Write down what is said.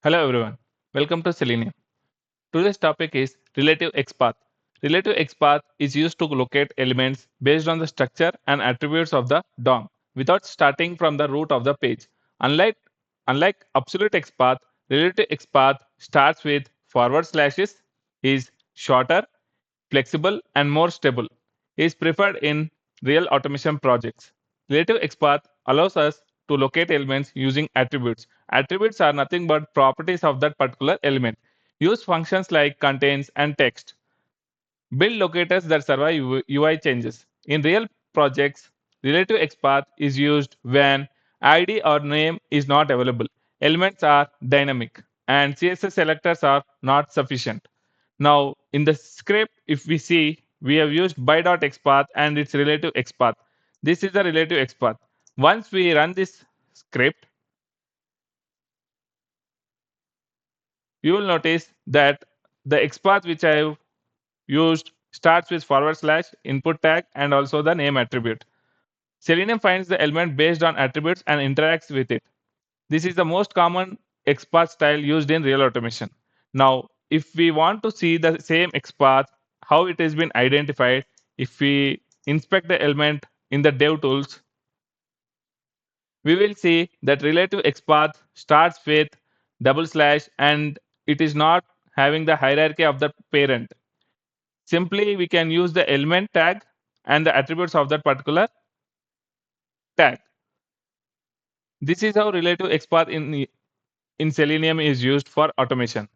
Hello everyone, welcome to Selenium. Today's topic is Relative XPath. Relative XPath is used to locate elements based on the structure and attributes of the DOM without starting from the root of the page. Unlike, unlike Absolute XPath, Relative XPath starts with forward slashes, is shorter, flexible, and more stable. Is preferred in real automation projects. Relative XPath allows us to locate elements using attributes. Attributes are nothing but properties of that particular element. Use functions like contains and text. Build locators that survive UI changes. In real projects, relative XPath is used when ID or name is not available. Elements are dynamic and CSS selectors are not sufficient. Now, in the script, if we see, we have used By.XPath and its relative XPath. This is the relative XPath. Once we run this script, you will notice that the XPath which I have used starts with forward slash input tag and also the name attribute. Selenium finds the element based on attributes and interacts with it. This is the most common XPath style used in real automation. Now, if we want to see the same XPath, how it has been identified, if we inspect the element in the dev tools, we will see that relative XPath starts with double slash and it is not having the hierarchy of the parent. Simply, we can use the element tag and the attributes of that particular tag. This is how relative XPath in Selenium is used for automation.